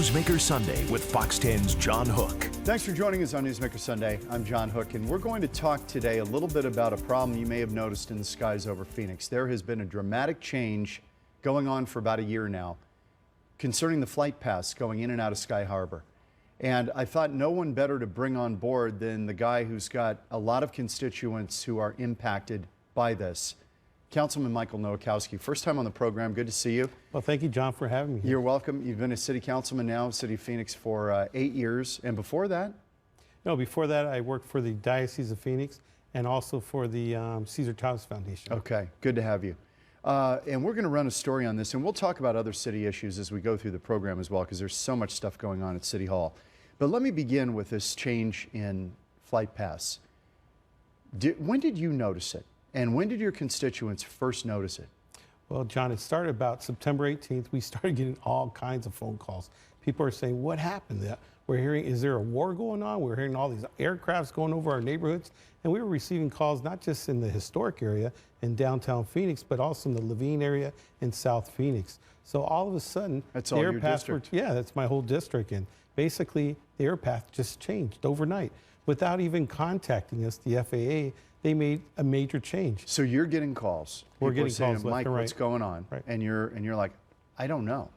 Newsmaker Sunday with Fox 10's John Hook. Thanks for joining us on Newsmaker Sunday. I'm John Hook, and we're going to talk today a little bit about a problem you may have noticed in the skies over Phoenix. There has been a dramatic change going on for about a year now concerning the flight paths going in and out of Sky Harbor. And I thought no one better to bring on board than the guy who's got a lot of constituents who are impacted by this. Councilman Nowakowski, first time on the program. Good to see you. Well, thank you, John, for having me here. You're welcome. You've been a city councilman now, City of Phoenix, for 8 years. And before that? No, before that, I worked for the Diocese of Phoenix and also for the Cesar Chavez Foundation. Okay, good to have you. And we're going to run a story on this, and we'll talk about other city issues as we go through the program as well, because there's so much stuff going on at City Hall. But let me begin with this change in flight paths. When did you notice it? And when did your constituents first notice it? Well, John, it started about September 18th. We started getting all kinds of phone calls. People are saying, what happened? We're hearing, is there a war going on? We're hearing all these aircrafts going over our neighborhoods. And we were receiving calls not just in the historic area in downtown Phoenix, but also in the Levine area in South Phoenix. So all of a sudden, that's all your district. Yeah, that's my whole district. And basically, the air path just changed overnight. Without even contacting us, the FAA, they made a major change. So you're getting calls. We're People getting saying, calls left Mike, and right. what's going on? Right. And you're like, I don't know.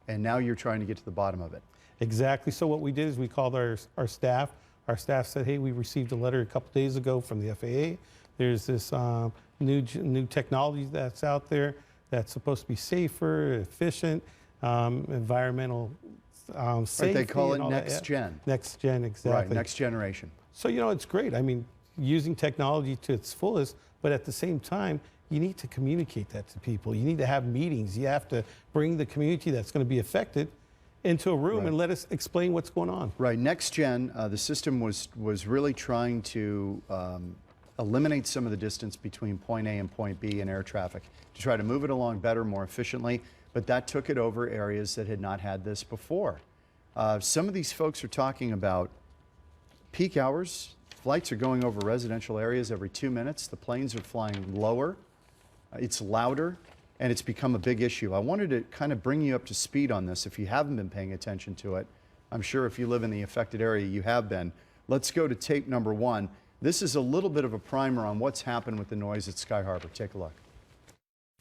And now you're trying to get to the bottom of it. Exactly. So what we did is we called our staff. Our staff said, hey, we received a letter a couple days ago from the FAA. There's this new technology that's out there that's supposed to be safer, efficient, environmental safety. Right, they call it and all next that. gen. Next gen, exactly. Right, next generation. So, you know, it's great. I mean, using technology to its fullest, but at the same time, you need to communicate that to people. You need to have meetings. You have to bring the community that's going to be affected into a room and let us explain what's going on. Right, next gen, the system was really trying to eliminate some of the distance between point A and point B in air traffic to try to move it along better, more efficiently, but that took it over areas that had not had this before. Some of these folks are talking about peak hours. Flights are going over residential areas every 2 minutes. The planes are flying lower. It's louder, and it's become a big issue. I wanted to kind of bring you up to speed on this if you haven't been paying attention to it. I'm sure if you live in the affected area, you have been. Let's go to tape number 1. This is a little bit of a primer on what's happened with the noise at Sky Harbor. Take a look.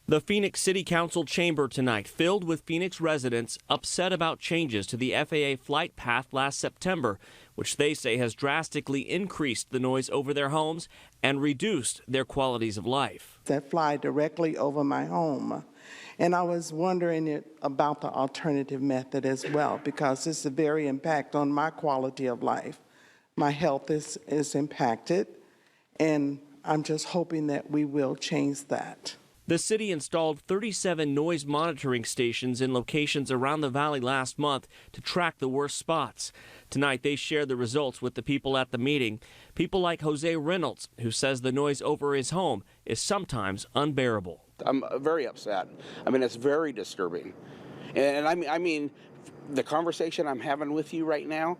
The Phoenix City Council chamber tonight filled with Phoenix residents upset about changes to the FAA flight path last September, which they say has drastically increased the noise over their homes and reduced their qualities of life. That fly directly over my home. And I was wondering about the alternative method as well, because it's a very impact on my quality of life. My health is impacted, and I'm just hoping that we will change that. The city installed 37 noise monitoring stations in locations around the valley last month to track the worst spots. Tonight, they shared the results with the people at the meeting. People like Jose Reynolds, who says the noise over his home is sometimes unbearable. I'm very upset. I mean, it's very disturbing. And I mean, the conversation I'm having with you right now,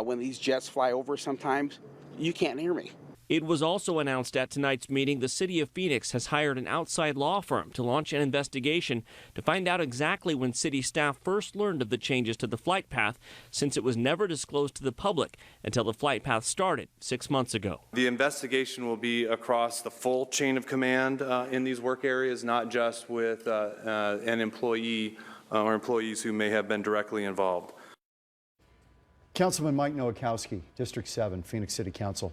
when these jets fly over sometimes, you can't hear me. It was also announced at tonight's meeting the city of Phoenix has hired an outside law firm to launch an investigation to find out exactly when city staff first learned of the changes to the flight path, since it was never disclosed to the public until the flight path started 6 months ago. The investigation will be across the full chain of command in these work areas, not just with an employee or employees who may have been directly involved. Councilman Mike Nowakowski, District 7, Phoenix City Council.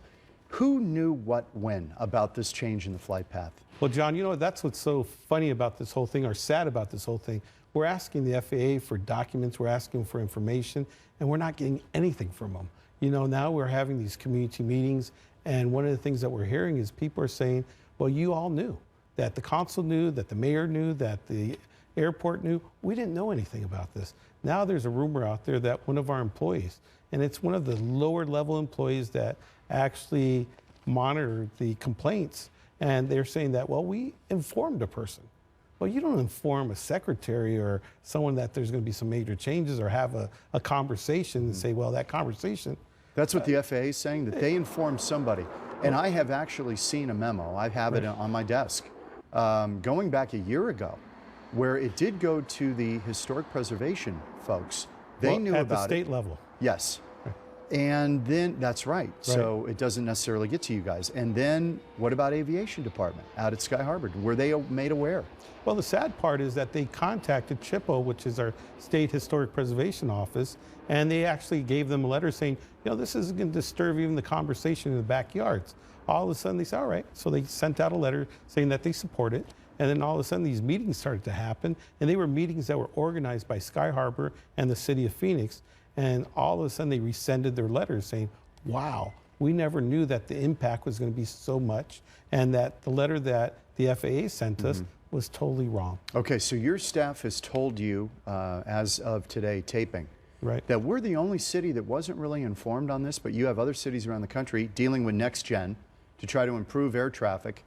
Who knew what when about this change in the flight path? Well, John, you know, that's what's so funny about this whole thing, or sad about this whole thing. We're asking the FAA for documents, we're asking for information, and we're not getting anything from them. You know, now we're having these community meetings, and one of the things that we're hearing is people are saying, well, you all knew, that the council knew, that the mayor knew, that the airport knew. We didn't know anything about this. Now there's a rumor out there that one of our employees, and it's one of the lower level employees that actually monitored the complaints, and they're saying that, well, we informed a person. Well, you don't inform a secretary or someone that there's going to be some major changes, or have a conversation and say, well, that conversation. That's what the FAA is saying, that they informed somebody. And I have actually seen a memo, I have it on my desk, going back a year ago, where it did go to the historic preservation folks They knew at about the state it. level. Yes. And then, that's right. So it doesn't necessarily get to you guys. And then what about aviation department out at Sky Harbor? Were they made aware? Well, the sad part is that they contacted CHIPO, which is our State Historic Preservation Office, and they actually gave them a letter saying, this isn't going to disturb even the conversation in the backyards. All of a sudden they said, all right. So they sent out a letter saying that they support it. And then all of a sudden these meetings started to happen. And they were meetings that were organized by Sky Harbor and the city of Phoenix. And all of a sudden they rescinded their letters saying, wow, we never knew that the impact was going to be so much, and that the letter that the FAA sent us was totally wrong. Okay, so your staff has told you, as of today, taping, Right. that we're the only city that wasn't really informed on this, but you have other cities around the country dealing with next gen to try to improve air traffic.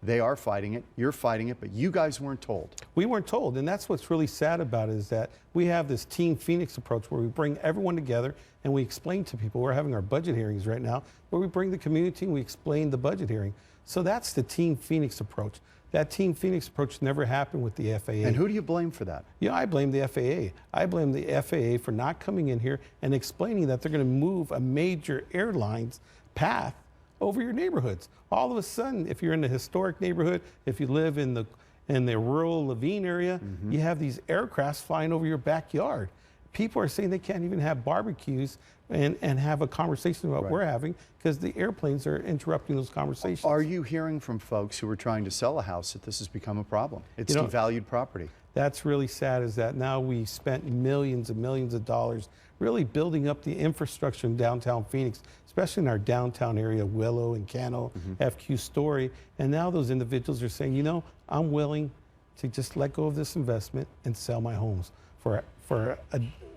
They are fighting it, you're fighting it, but you guys weren't told. We weren't told, and that's what's really sad about it, is that we have this Team Phoenix approach where we bring everyone together and we explain to people. We're having our budget hearings right now where we bring the community and we explain the budget hearing. So that's the Team Phoenix approach. That Team Phoenix approach never happened with the FAA. And who do you blame for that? I blame the FAA. I blame the FAA for not coming in here and explaining that they're going to move a major airline's path over your neighborhoods. All of a sudden, if you're in a historic neighborhood, if you live in the rural Levine area, you have these aircrafts flying over your backyard. People are saying they can't even have barbecues and have a conversation about what we're having because the airplanes are interrupting those conversations. Are you hearing from folks who are trying to sell a house that this has become a problem? It's devalued property. That's really sad, is that now we spent millions and millions of dollars really building up the infrastructure in downtown Phoenix, especially in our downtown area, Willow and Cano, FQ Story. And now those individuals are saying, I'm willing to just let go of this investment and sell my homes for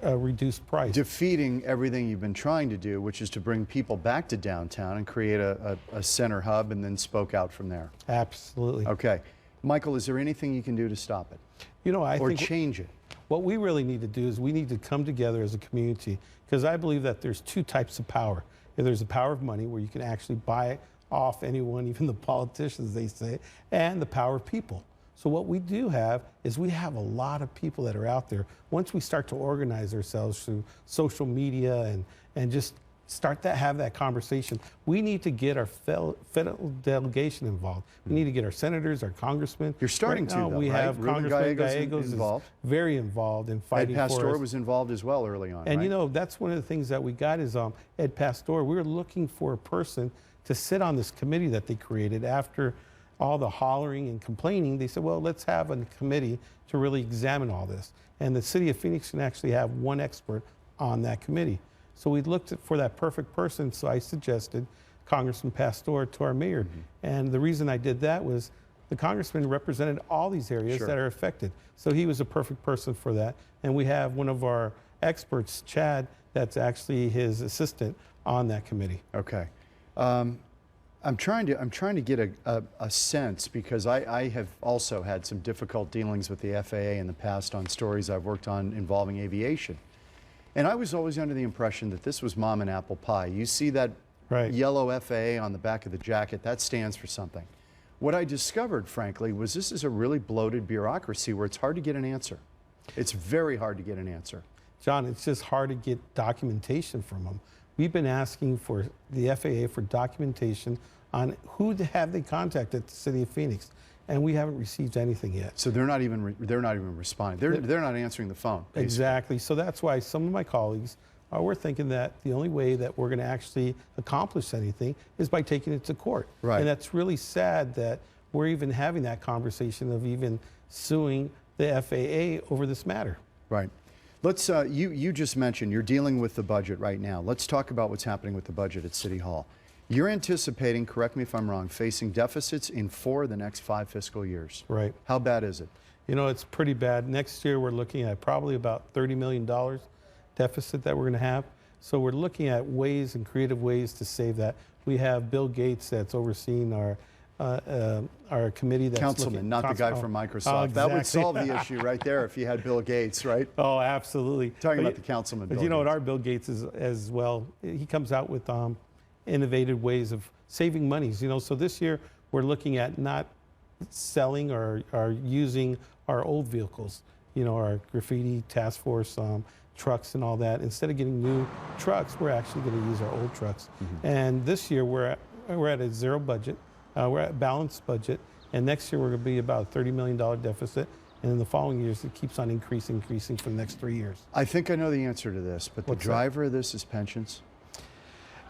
a reduced price. Defeating everything you've been trying to do, which is to bring people back to downtown and create a center hub and then spoke out from there. Absolutely. Okay. Michael, is there anything you can do to stop it? I or think change it? What we really need to do is we need to come together as a community, because I believe that there's two types of power. There's the power of money, where you can actually buy off anyone, even the politicians, they say, and the power of people. So what we do have is we have a lot of people that are out there. Once we start to organize ourselves through social media and just start to have that conversation, we need to get our federal delegation involved. We need to get our senators, our congressmen. You're starting right now, to, though, we right? have Ruben Congressman Gallegos involved. Very involved in fighting Ed for Pastor us. was involved as well early on, And right? that's one of the things that we got is Ed Pastor. We were looking for a person to sit on this committee that they created after all the hollering and complaining. They said, well, let's have a committee to really examine all this. And the city of Phoenix can actually have one expert on that committee. So we looked for that perfect person, so I suggested Congressman Pastor to our mayor. And the reason I did that was the congressman represented all these areas that are affected. So he was a perfect person for that. And we have one of our experts, Chad, that's actually his assistant on that committee. Okay. I'm trying to get a sense, because I have also had some difficult dealings with the FAA in the past on stories I've worked on involving aviation. And I was always under the impression that this was mom and apple pie. You see that yellow FAA on the back of the jacket, that stands for something. What I discovered, frankly, was this is a really bloated bureaucracy where it's hard to get an answer. It's very hard to get an answer. John, it's just hard to get documentation from them. We've been asking for the FAA for documentation on who have they contacted the city of Phoenix, and we haven't received anything yet. So they're not even responding. They're not answering the phone. Basically. Exactly. So that's why some of my colleagues we're thinking that the only way that we're going to actually accomplish anything is by taking it to court. Right. And that's really sad that we're even having that conversation of even suing the FAA over this matter. Right. Let's. You just mentioned you're dealing with the budget right now. Let's talk about what's happening with the budget at City Hall. You're anticipating, correct me if I'm wrong, facing deficits in 4 of the next 5 fiscal years. Right. How bad is it? It's pretty bad. Next year, we're looking at probably about $30 million deficit that we're going to have. So we're looking at ways and creative ways to save that. We have Bill Gates that's overseeing our committee. That's Councilman, not the guy from Microsoft. Exactly. That would solve the issue right there if you had Bill Gates, right? Oh, absolutely. Talking about the councilman. But Bill what Gates. our Bill Gates is as well, he comes out with innovative ways of saving monies. So this year we're looking at not selling or using our old vehicles. Our graffiti task force, trucks and all that. Instead of getting new trucks, we're actually going to use our old trucks. And this year we're at a zero budget. We're at balanced budget. And next year we're going to be about a $30 million deficit. And in the following years, it keeps on increasing for the next 3 years. I think I know the answer to this, but the driver of this is pensions.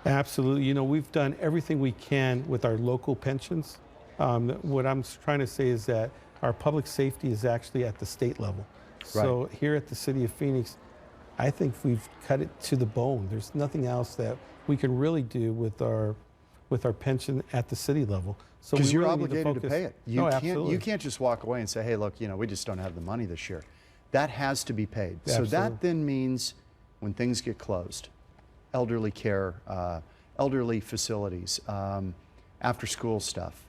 Absolutely. You know, we've done everything we can with our local pensions. What I'm trying to say is that our public safety is actually at the state level. So here at the City of Phoenix, I think we've cut it to the bone. There's nothing else that we can really do with our pension at the city level. So because you're really obligated to pay it. Absolutely. You can't just walk away and say, hey, look, you know, we just don't have the money this year. That has to be paid. Absolutely. So that then means when things get closed, elderly care, elderly facilities, after school stuff,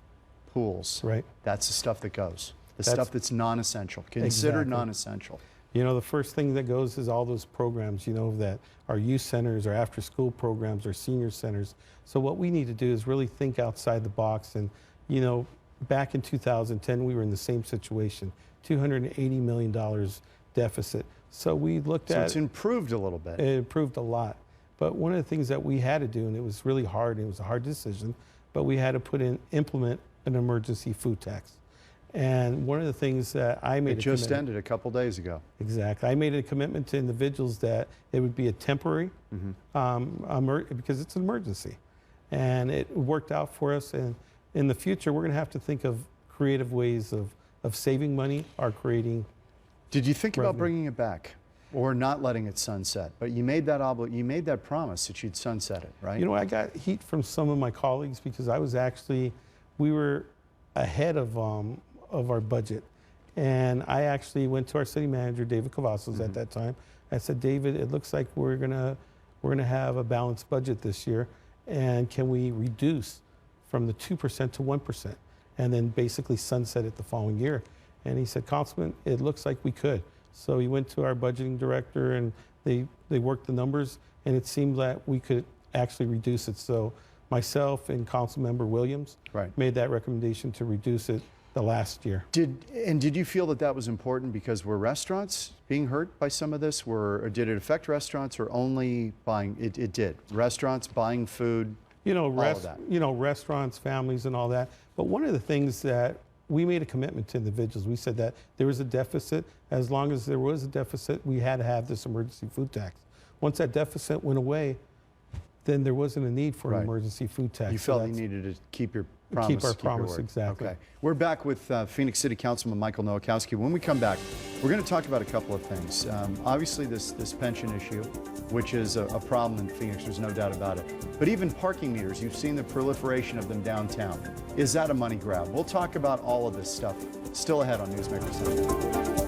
pools. Right. That's the stuff that goes. The stuff that's non-essential, considered non-essential. You know, the first thing that goes is all those programs, you know, that our youth centers, our after-school programs, our senior centers. So what we need to do is really think outside the box. And, you know, back in 2010, we were in the same situation, $280 million deficit. So we looked at... So it's improved a little bit. It improved a lot. But one of the things that we had to do, and it was really hard, and it was a hard decision, but we had to implement an emergency food tax. And one of the things that I made It just ended a couple days ago. Exactly. I made a commitment to individuals that it would be a temporary, because it's an emergency. And it worked out for us. And in the future, we're going to have to think of creative ways of saving money or creating Did you think revenue. about bringing it back or not letting it sunset? But you made that promise that you'd sunset it, right? You know, I got heat from some of my colleagues because we were ahead of our budget. And I actually went to our city manager, David Cavazos, at that time. I said, David, it looks like we're gonna have a balanced budget this year. And can we reduce from the 2% to 1%? And then basically sunset it the following year. And he said, Councilman, it looks like we could. So he went to our budgeting director and they worked the numbers, and it seemed that we could actually reduce it. So myself and Councilmember Williams made that recommendation to reduce it the last year. Did you feel that was important because were restaurants being hurt by some of this? Or did it affect restaurants or only buying? It did. Restaurants, buying food, all of that. You know, restaurants, families, and all that. But one of the things that we made a commitment to individuals. We said that there was a deficit. As long as there was a deficit, we had to have this emergency food tax. Once that deficit went away, then there wasn't a need for an emergency food tax. You felt you needed to keep your promise. Keep our promise, exactly. Okay. We're back with Phoenix City Councilman Michael Nowakowski. When we come back, we're going to talk about a couple of things. Obviously, this pension issue, which is a problem in Phoenix, there's no doubt about it. But even parking meters, you've seen the proliferation of them downtown. Is that a money grab? We'll talk about all of this stuff still ahead on Newsmaker Sunday.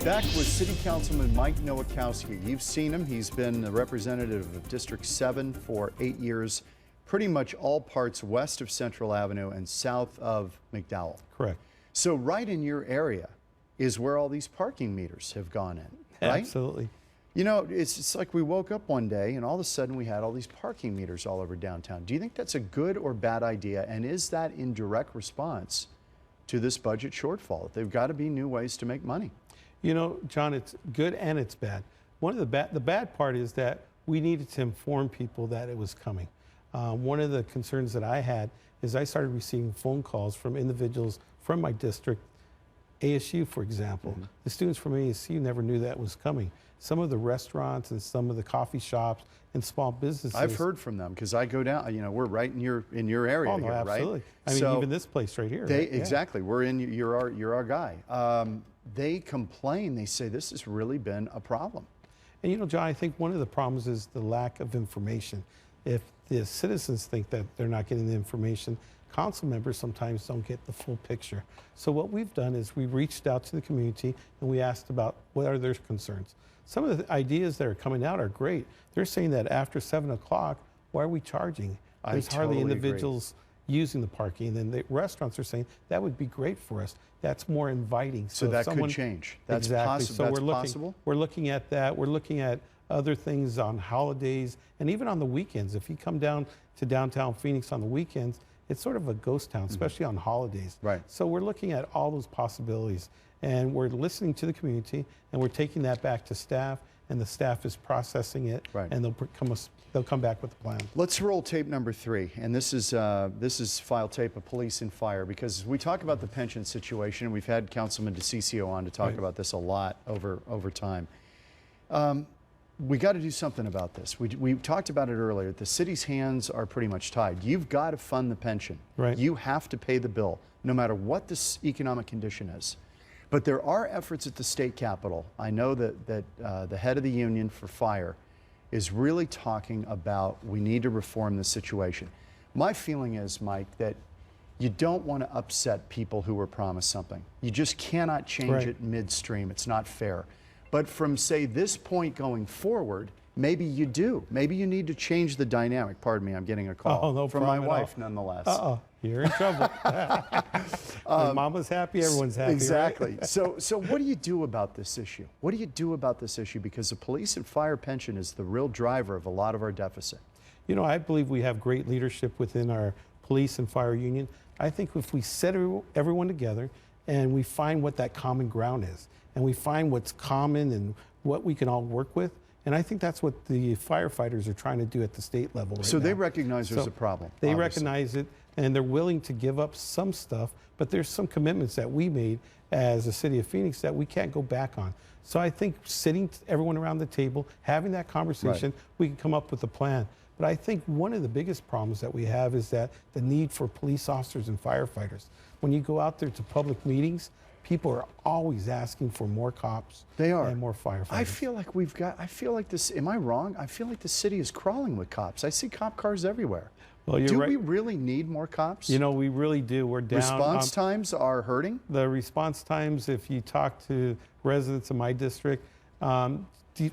Back with City Councilman Mike Nowakowski. You've seen him. He's been a representative of District 7 for 8 years, pretty much all parts west of Central Avenue and south of McDowell. Correct. So right in your area is where all these parking meters have gone in, right? Absolutely. You know, it's like we woke up one day and all of a sudden we had all these parking meters all over downtown. Do you think that's a good or bad idea? And is that in direct response to this budget shortfall? They've got to be new ways to make money. You know, John, it's good and it's bad. One of the bad part is that we needed to inform people that it was coming. One of the concerns that I had is I started receiving phone calls from individuals from my district, ASU, for example. The students from ASU never knew that was coming. Some of the restaurants and some of the coffee shops and small businesses. I've heard from them because I go down. You know, we're right in your area here, absolutely. right? I mean, even this place right here. Exactly. We're in. You're our guy. They complain. They say this has really been a problem. And you know, John, I think one of the problems is the lack of information. If the citizens think that they're not getting the information, council members sometimes don't get the full picture. So what we've done is we reached out to the community and we asked about what are their concerns. Some of the ideas that are coming out are great. They're saying that after 7 o'clock, why are we charging? There's hardly individuals using the parking. And then the restaurants are saying that would be great for us. That's more inviting. So that could change. That's exactly. possible. So we're looking at that. We're looking at other things on holidays, and even on the weekends. If you come down to downtown Phoenix on the weekends, it's sort of a ghost town, especially on holidays. Right. So we're looking at all those possibilities, and we're listening to the community, and we're taking that back to staff, and the staff is processing it, Right. and they'll come back with a plan. Let's roll tape number 3, and this is file tape of police and fire, because we talk about the pension situation, and we've had Councilman DeCiccio on to talk Right. about this a lot over time. We got to do something about this. We talked about it earlier. The city's hands are pretty much tied. You've got to fund the pension. Right. You have to pay the bill, no matter what this economic condition is. But there are efforts at the state capitol. I know that the head of the union for fire is really talking about we need to reform the situation. My feeling is, Mike, that you don't want to upset people who were promised something. You just cannot change Right. it midstream. It's not fair. But from, say, this point going forward, maybe you do. Maybe you need to change the dynamic. Pardon me, I'm getting a call Oh, no from my problem at all. wife, nonetheless. You're in trouble. When mama's happy, everyone's happy. Exactly. Right? So what do you do about this issue? What do you do about this issue? Because the police and fire pension is the real driver of a lot of our deficit. You know, I believe we have great leadership within our police and fire union. I think if we set everyone together and we find what that common ground is, and we find what's common and what we can all work with, and I think that's what the firefighters are trying to do at the state level right So now. they recognize there's So a problem. They obviously. recognize it, and they're willing to give up some stuff, but there's some commitments that we made as a city of Phoenix that we can't go back on. So I think sitting everyone around the table, having that conversation, we can come up with a plan. But I think one of the biggest problems that we have is that the need for police officers and firefighters. When you go out there to public meetings, people are always asking for more cops. They are. And more firefighters. I feel like this, am I wrong? I feel like the city is crawling with cops. I see cop cars everywhere. Well, you're Do right. we really need more cops? You know, we really do. We're down. Response times are hurting? The response times, if you talk to residents of my district,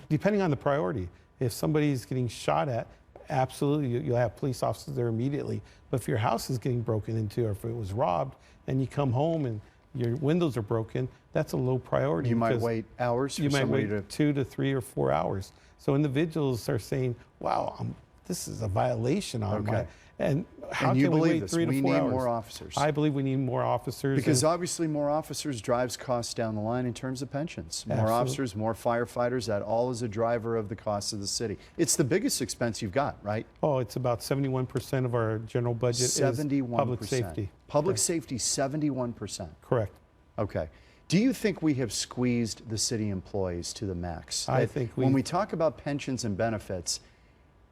depending on the priority, if somebody's getting shot at, absolutely, you'll have police officers there immediately. But if your house is getting broken into, or if it was robbed, and you come home and your windows are broken, that's a low priority. You might because wait hours for You might somebody wait to... 2 to 3 or 4 hours. So individuals are saying, wow, this is a violation on my... Okay. And how And you can we believe wait this? 3 to 4 We hours? need more officers. I believe we need more officers. Because and- obviously more officers drives costs down the line in terms of pensions. More Absolutely. officers, more firefighters, that all is a driver of the cost of the city. It's the biggest expense you've got, right? Oh, it's about 71% of our general budget 71%. is public safety. Public safety, 71%. Correct. Okay. Do you think we have squeezed the city employees to the max? I That think when we've- we talk about pensions and benefits,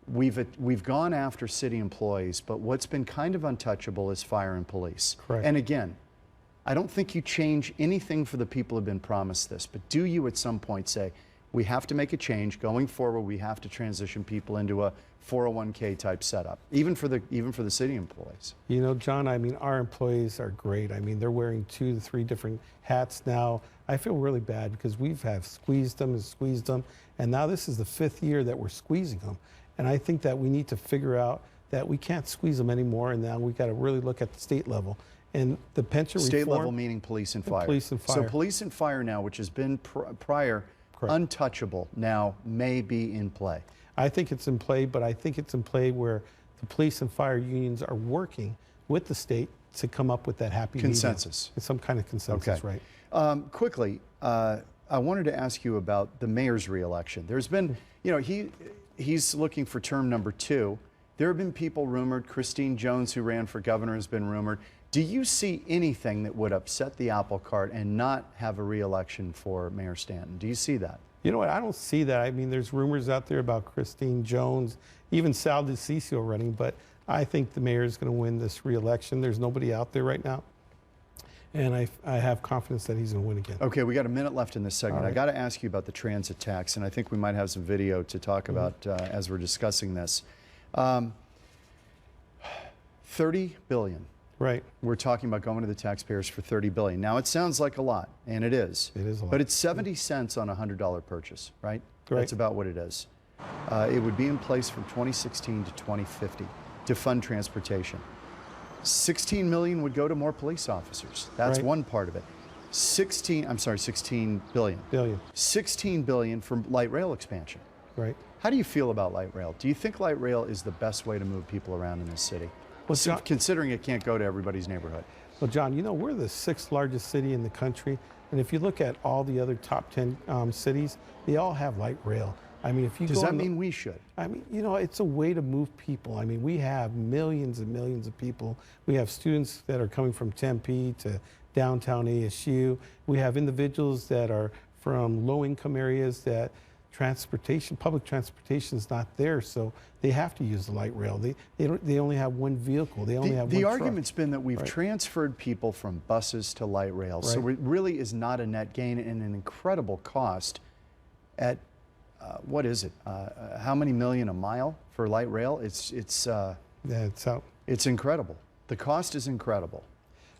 we've gone after city employees, but what's been kind of untouchable is fire and police. Correct. And again, I don't think you change anything for the people who've been promised this, but do you at some point say, we have to make a change going forward, we have to transition people into a 401k type setup, even for the city employees? You know, John, I mean, our employees are great. I mean, they're wearing 2 to 3 different hats now. I feel really bad because we have squeezed them, and now this is the 5th year that we're squeezing them. And I think that we need to figure out that we can't squeeze them anymore, and now we've got to really look at the state level. And the pension State reform... level meaning police and fire. Police and So fire. police and fire now, which has been prior Correct. untouchable, now may be in play. I think it's in play, but I think it's in play where the police and fire unions are working with the state to come up with that happy medium. Consensus. Some kind of consensus, Okay. right? Quickly, I wanted to ask you about the mayor's reelection. There's been, you know, he's looking for term number 2. There have been people rumored. Christine Jones, who ran for governor, has been rumored. Do you see anything that would upset the apple cart and not have a reelection for Mayor Stanton? Do you see that? You know what? I don't see that. I mean, there's rumors out there about Christine Jones, even Sal DeCiccio running, but I think the mayor is going to win this reelection. There's nobody out there right now, and I have confidence that he's going to win again. Okay, we got a minute left in this segment. All right. I got to ask you about the transit tax, and I think we might have some video to talk about as we're discussing this. $30 billion. Right. We're talking about going to the taxpayers for $30 billion. Now, it sounds like a lot, and it is. It is a lot. But it's 70 cents on a $100 purchase, right? Right. That's about what it is. It would be in place from 2016 to 2050 to fund transportation. 16 million would go to more police officers. That's Right. one part of it. 16 billion. Billion. 16 billion for light rail expansion. Right. How do you feel about light rail? Do you think light rail is the best way to move people around in this city? Well, John, considering it can't go to everybody's neighborhood. well, John, you know, we're the 6th largest city in the country. And if you look at all the other top 10 cities, they all have light rail. I mean, if you Does go that mean we should? I mean, you know, it's a way to move people. I mean, we have millions and millions of people. We have students that are coming from Tempe to downtown ASU. We have individuals that are from low-income areas that public transportation is not there, so they have to use the light rail. They only have one vehicle. They only have one The truck. argument's been that we've Right. transferred people from buses to light rail, so it really is not a net gain and an incredible cost at what is it? How many million a mile for light rail? It's incredible. The cost is incredible.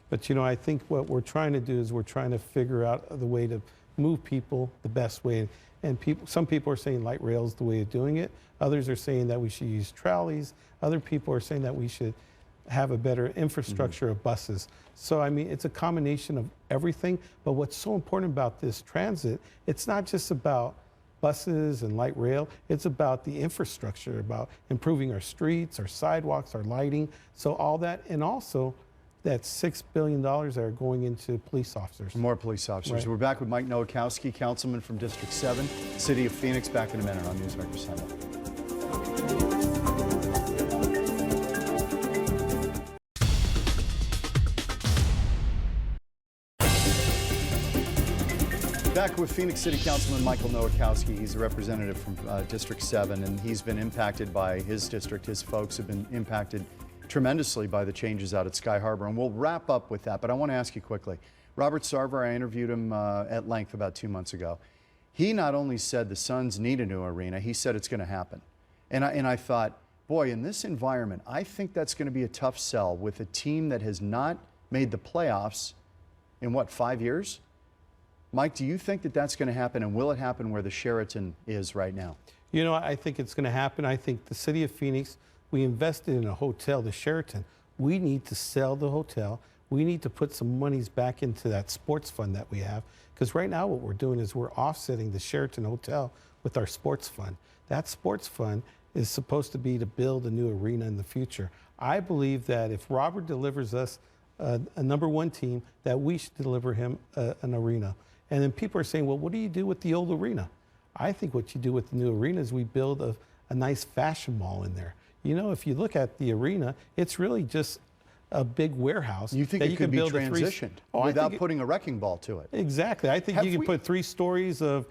But you know, I think what we're trying to do is we're trying to figure out the way to move people the best way. And some people are saying light rail is the way of doing it. Others are saying that we should use trolleys. Other people are saying that we should have a better infrastructure of buses. So I mean, it's a combination of everything. But what's so important about this transit, it's not just about buses and light rail. It's about the infrastructure, about improving our streets, our sidewalks, our lighting. So all that, and also that $6 billion that are going into police officers. More police officers. Right. We're back with Mike Nowakowski, Councilman from District 7, City of Phoenix. Back in a minute on Newsmaker Sunday. Back with Phoenix City Councilman Michael Nowakowski. He's a representative from District 7, and he's been impacted by his district. His folks have been impacted tremendously by the changes out at Sky Harbor, and we'll wrap up with that. But I want to ask you quickly. Robert Sarver, I interviewed him at length about 2 months ago. He not only said the Suns need a new arena, he said it's going to happen. And I thought, boy, in this environment, I think that's going to be a tough sell with a team that has not made the playoffs in, what, 5 years? Mike, do you think that that's going to happen, and will it happen where the Sheraton is right now? You know, I think it's going to happen. I think the city of Phoenix, we invested in a hotel, the Sheraton. We need to sell the hotel. We need to put some monies back into that sports fund that we have. Because right now what we're doing is we're offsetting the Sheraton Hotel with our sports fund. That sports fund is supposed to be to build a new arena in the future. I believe that if Robert delivers us a #1 team, that we should deliver him an arena. And then people are saying, well, what do you do with the old arena? I think what you do with the new arena is we build a nice fashion mall in there. You know, if you look at the arena, it's really just a big warehouse. You think that it you could can be build transitioned without putting a wrecking ball to it? Exactly. I think you can put 3 stories of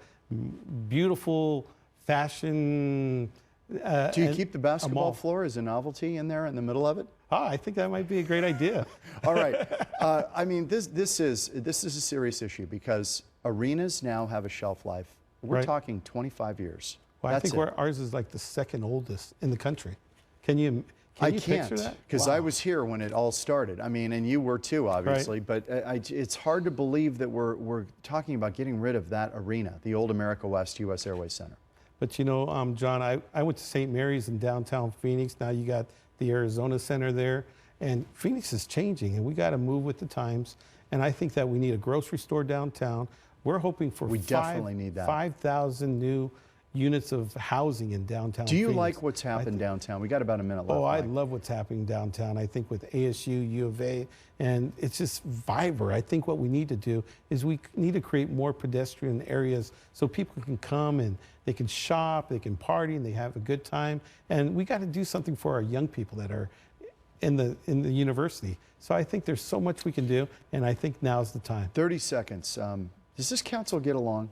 beautiful fashion. Do you keep the basketball floor as a novelty in there in the middle of it? I think that might be a great idea. All right. I mean, this is a serious issue because arenas now have a shelf life. We're Right. talking 25 years. Well, I think it. ours is like the 2nd oldest in the country. Can you picture that? Because I was here when it all started. I mean, and you were too, obviously. But it's hard to believe that we're talking about getting rid of that arena, the old America West U.S. Airways Center. But you know, John, I went to St. Mary's in downtown Phoenix. Now you got the Arizona Center there. And Phoenix is changing, and we got to move with the times. And I think that we need a grocery store downtown. We're hoping for definitely need that. 5,000 new units of housing in downtown Do you Phoenix. like what's happened downtown? We got about a minute left. Oh, I Mike. love what's happening downtown. I think with ASU, U of A, and it's just vibrant. I think what we need to do is we need to create more pedestrian areas so people can come and they can shop, they can party, and they have a good time. And we got to do something for our young people that are in the university. So I think there's so much we can do, and I think now's the time. 30 seconds. Does this council get along?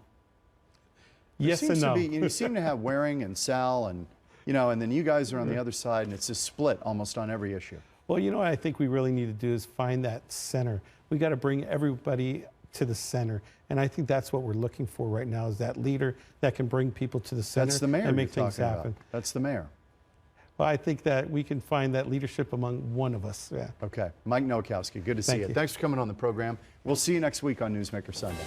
Yes and no. You seem to have Waring and Sal, and and then you guys are on the other side, and it's a split almost on every issue. Well, you know what I think we really need to do is find that center. We got to bring everybody to the center, and I think that's what we're looking for right now, is that leader that can bring people to the center That's the mayor and make you're things talking happen. about. That's the mayor. Well, I think that we can find that leadership among one of us. Yeah. Okay. Mike Nowakowski, good to see Thank you. you. Thanks for coming on the program. We'll see you next week on Newsmaker Sunday.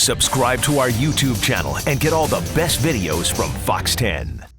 Subscribe to our YouTube channel and get all the best videos from Fox 10.